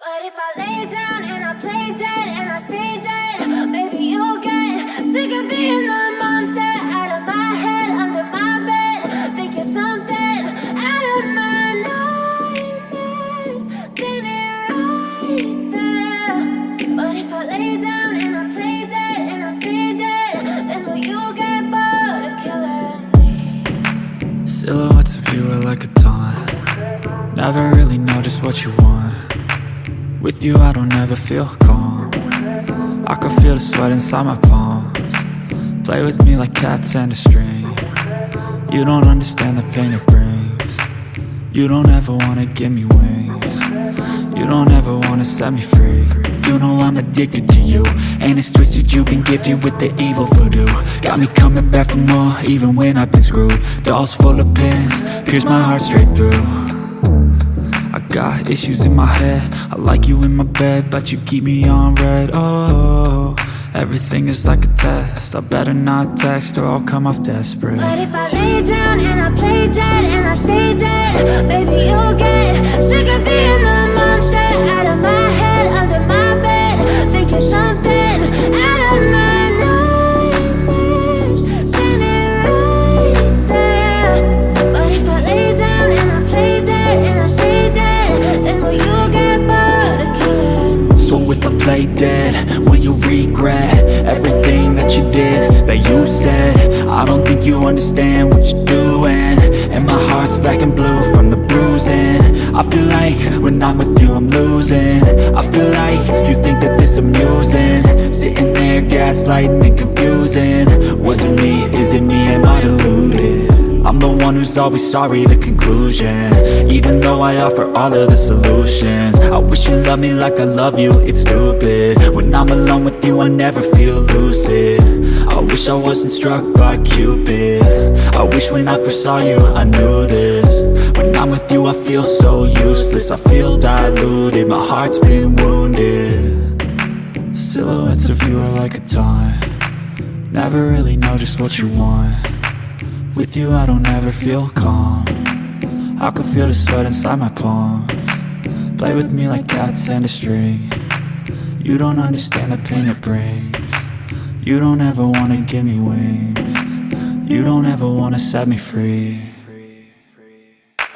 But if I lay down and I play dead and I stay dead, maybe you'll get sick of being the monster out of my head, under my bed. Think you're something out of my nightmares, standing right there. But if I lay down and I play dead and I stay dead, then will you get bored of killing me? Silhouettes of you are like a taunt. Never really know just what you want. With you I don't ever feel calm. I can feel the sweat inside my palms. Play with me like cats and a string. You don't understand the pain it brings. You don't ever wanna give me wings. You don't ever wanna set me free. You know I'm addicted to you, and it's twisted, you've been gifted with the evil voodoo. Got me coming back for more, even when I've been screwed. Dolls full of pins, pierce my heart straight through. I got issues in my head, I like you in my bed, but you keep me on red. Oh, everything is like a test. I better not text or I'll come off desperate. But if I lay down and I play dead and I stay dead, maybe you'll get sick of being the monster out of my head, under my bed. Think you're something out of my nightmares, standing right there. But if I lay down and I play dead and I stay dead, then will you get bored of killing me? So if I play dead, will you regret everything that you did, that you said? I don't think you understand what you're doing, and my heart's black and blue from the bruising. I feel like when I'm with you I'm losing. I feel like you think that this amusing, sitting there gaslighting and confusing. Was it me? Is it me? Am I deluded? I'm the one who's always sorry, the conclusion. Even though I offer all of the solutions, I wish you loved me like I love you, it's stupid. When I'm alone with you I never feel lucid. I wish I wasn't struck by Cupid. I wish when I first saw you I knew this. When I'm with you I feel so useless, I feel diluted, my heart's been wounded. Silhouettes of you are like a taunt. Never really know just what you want. With you I don't ever feel calm. I can feel the sweat inside my palms. Play with me like cats and a string. You don't understand the pain it brings. You don't ever wanna give me wings. You don't ever wanna set me free.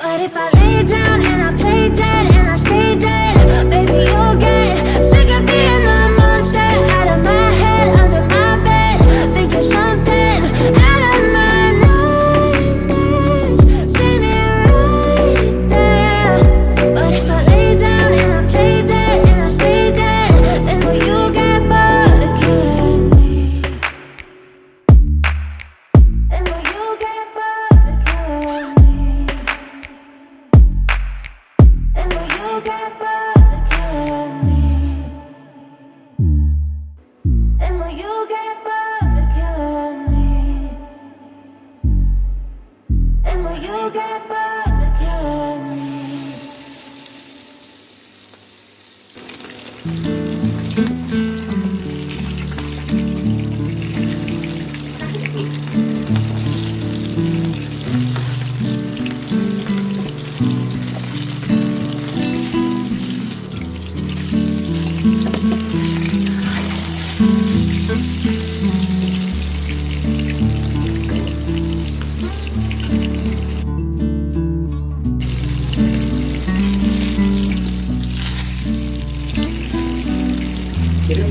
But if I lay down and I play dead and I stay dead, maybe you'll get sick of being the monster out of my head, under my bed. Think you're something out of my nightmares, standing right there. But if I lay down and I play dead and I stay dead, then will you get bored of killing me? Then will you get bored of killing me? Then will you get bored of killing me? Then will you get bored of killing me? Then will you get bored of killing me? Jadi,